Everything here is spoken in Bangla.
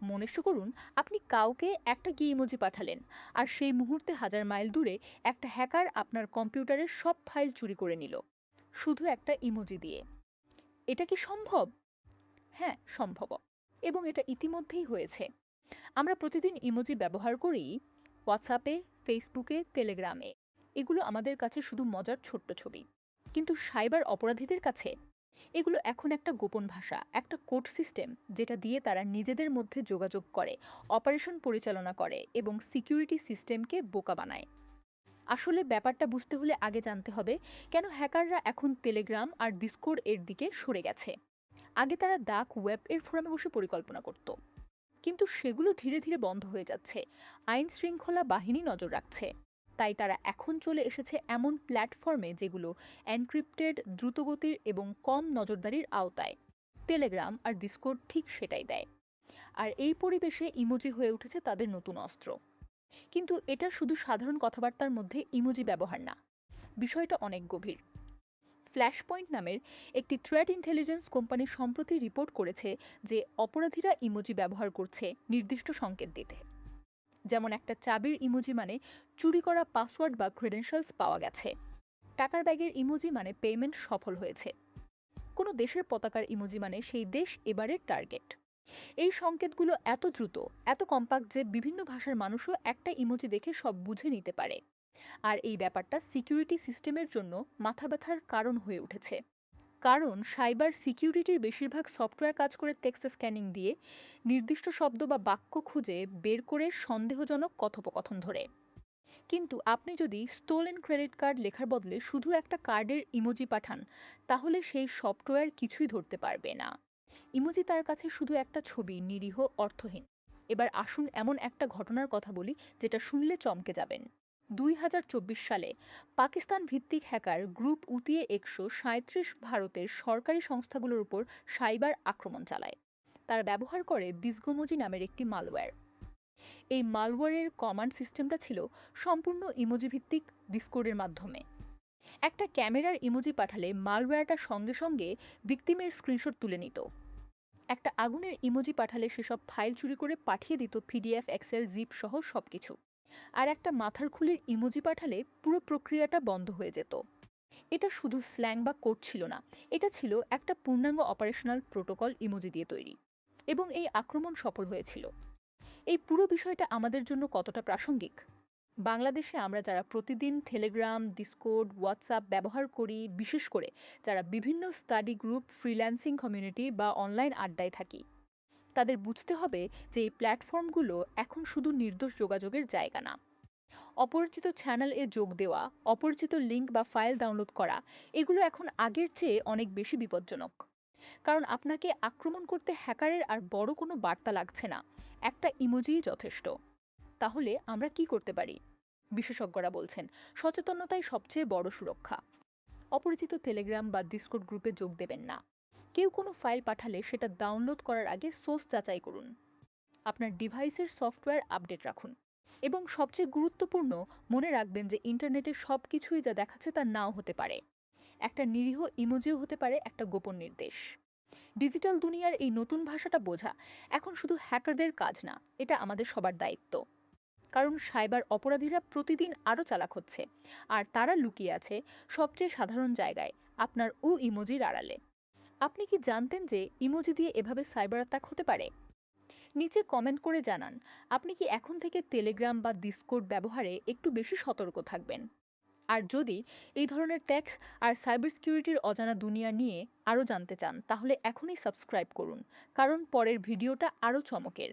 মনে করুন আপনি কাউকে একটা কি ইমোজি পাঠালেন, আর সেই মুহূর্তে হাজার মাইল দূরে একটা হ্যাকার আপনার কম্পিউটারের সব ফাইল চুরি করে নিল, শুধু একটা ইমোজি দিয়ে। এটা কি সম্ভব? হ্যাঁ, সম্ভব। এবং এটা ইতিমধ্যেই হয়েছে। আমরা প্রতিদিন ইমোজি ব্যবহার করি হোয়াটসঅ্যাপে, ফেসবুকে, টেলিগ্রামে। এগুলো আমাদের কাছে শুধু মজার ছোট্ট ছবি, কিন্তু সাইবার অপরাধীদের কাছে এগুলো এখন একটা গোপন ভাষা, একটা কোড সিস্টেম, যেটা দিয়ে তারা নিজেদের মধ্যে যোগাযোগ করে, অপারেশন পরিচালনা করে এবং সিকিউরিটি সিস্টেমকে বোকা বানায়। আসলে ব্যাপারটা বুঝতে হলে আগে জানতে হবে কেন হ্যাকাররা এখন টেলিগ্রাম আর ডিসকর্ড এর দিকে সরে গেছে। আগে তারা ডার্ক ওয়েব এর ফোরামে বসে পরিকল্পনা করত, কিন্তু সেগুলো ধীরে ধীরে বন্ধ হয়ে যাচ্ছে। আইন শৃঙ্খলা বাহিনী নজর রাখছে। তাই তারা এখন চলে এসেছে এমন প্ল্যাটফর্মে যেগুলো এনক্রিপ্টেড, দ্রুতগতির এবং কম নজরদারির আওতায়। টেলিগ্রাম আর ডিসকর্ড ঠিক সেটাই দেয়। আর এই পরিবেশে ইমোজি হয়ে উঠেছে তাদের নতুন অস্ত্র। কিন্তু এটা শুধু সাধারণ কথাবার্তার মধ্যে ইমোজি ব্যবহার না, বিষয়টা অনেক গভীর। ফ্ল্যাশ পয়েন্ট নামের একটি থ্রেট ইন্টেলিজেন্স কোম্পানি সম্প্রতি রিপোর্ট করেছে যে অপরাধীরা ইমোজি ব্যবহার করছে নির্দিষ্ট সংকেত দিতে। যেমন একটা চাবির ইমোজি মানে চুরি করা পাসওয়ার্ড বা ক্রেডেনশিয়ালস পাওয়া গেছে। টাকার ব্যাগের ইমোজি মানে পেমেন্ট সফল হয়েছে। কোনো দেশের পতাকার ইমোজি মানে সেই দেশ এবারের টার্গেট। এই সংকেতগুলো এত দ্রুত, এত কম্পাক্ট যে বিভিন্ন ভাষার মানুষও একটা ইমোজি দেখে সব বুঝে নিতে পারে। আর এই ব্যাপারটা সিকিউরিটি সিস্টেমের জন্য মাথা ব্যথার কারণ হয়ে উঠেছে। কারণ সাইবার সিকিউরিটির বেশিরভাগ সফটওয়্যার কাজ করে টেক্সট স্ক্যানিং দিয়ে, নির্দিষ্ট শব্দ বা বাক্য খুঁজে বের করে সন্দেহজনক কথোপকথন ধরে। কিন্তু আপনি যদি স্টোলেন ক্রেডিট কার্ড লেখার বদলে শুধু একটা কার্ডের ইমোজি পাঠান, তাহলে সেই সফটওয়্যার কিছুই ধরতে পারবে না। ইমোজি তার কাছে শুধু একটা ছবি, নিরীহ, অর্থহীন। এবার আসুন এমন একটা ঘটনার কথা বলি যেটা শুনলে চমকে যাবেন। 2024 সালে পাকিস্তান ভিত্তিক হ্যাকার গ্রুপ উতিয়ে 137 ভারতের সরকারি সংস্থাগুলোর উপর সাইবার আক্রমণ চালায়। তারা ব্যবহার করে দিসগোমোজি নামের একটি মালওয়্যার। এই মালওয়্যারের কমান্ড সিস্টেমটা ছিল সম্পূর্ণ ইমোজি ভিত্তিক। ডিসকোডের মাধ্যমে একটা ক্যামেরার ইমোজি পাঠালে মালওয়্যারটা সঙ্গে সঙ্গে ভিকটিমের স্ক্রিনশট তুলে নিত। একটা আগুনের ইমোজি পাঠালে সেসব ফাইল চুরি করে পাঠিয়ে দিত পিডিএফ, এক্সেল, জিপ সহ সবকিছু। আর একটা মাথার খুলির ইমোজি পাঠালে পুরো প্রক্রিয়াটা বন্ধ হয়ে যেত। এটা শুধু স্ল্যাং বা কোড ছিল না, এটা ছিল একটা পূর্ণাঙ্গ অপারেশনাল প্রোটোকল ইমোজি দিয়ে তৈরি। এবং এই আক্রমণ সফল হয়েছিল। এই পুরো বিষয়টা আমাদের জন্য কতটা প্রাসঙ্গিক? বাংলাদেশে আমরা যারা প্রতিদিন টেলিগ্রাম, ডিসকর্ড, হোয়াটসঅ্যাপ ব্যবহার করি, বিশেষ করে যারা বিভিন্ন স্টাডি গ্রুপ, ফ্রিল্যান্সিং কমিউনিটি বা অনলাইন আড্ডায় থাকি, তাদের বুঝতে হবে যে এই প্ল্যাটফর্মগুলো এখন শুধু নির্দোষ যোগাযোগের জায়গা না। অপরিচিত চ্যানেলে যোগ দেওয়া, অপরিচিত লিঙ্ক বা ফাইল ডাউনলোড করা, এগুলো এখন আগের চেয়ে অনেক বেশি বিপজ্জনক। কারণ আপনাকে আক্রমণ করতে হ্যাকারের আর বড় কোনো বার্তা লাগছে না, একটা ইমোজিই যথেষ্ট। তাহলে আমরা কি করতে পারি? বিশেষজ্ঞরা বলছেন সচেতনতাই সবচেয়ে বড় সুরক্ষা। অপরিচিত টেলিগ্রাম বা ডিসকর্ড গ্রুপে যোগ দেবেন না। কেউ কোনো ফাইল পাঠালে সেটা ডাউনলোড করার আগে সোর্স যাচাই করুন। আপনার ডিভাইসের সফটওয়্যার আপডেট রাখুন। এবং সবচেয়ে গুরুত্বপূর্ণ, মনে রাখবেন যে ইন্টারনেটে সব কিছুই যা দেখাচ্ছে তা নাও হতে পারে। একটা নিরীহ ইমোজিও হতে পারে একটা গোপন নির্দেশ। ডিজিটাল দুনিয়ার এই নতুন ভাষাটা বোঝা এখন শুধু হ্যাকারদের কাজ না, এটা আমাদের সবার দায়িত্ব। কারণ সাইবার অপরাধীরা প্রতিদিন আরও চালাক হচ্ছে, আর তারা লুকিয়ে আছে সবচেয়ে সাধারণ জায়গায়, আপনার ইমোজির আড়ালে। আপনি কি জানতেন যে ইমোজি দিয়ে এভাবে সাইবার অ্যাটাক হতে পারে? নিচে কমেন্ট করে জানান আপনি কি এখন থেকে টেলিগ্রাম বা ডিসকর্ড ব্যবহারে একটু বেশি সতর্ক থাকবেন। আর যদি এই ধরনের ট্যাক্স আর সাইবার সিকিউরিটির অজানা দুনিয়া নিয়ে আরও জানতে চান, তাহলে এখনই সাবস্ক্রাইব করুন, কারণ পরের ভিডিওটা আরও চমকের।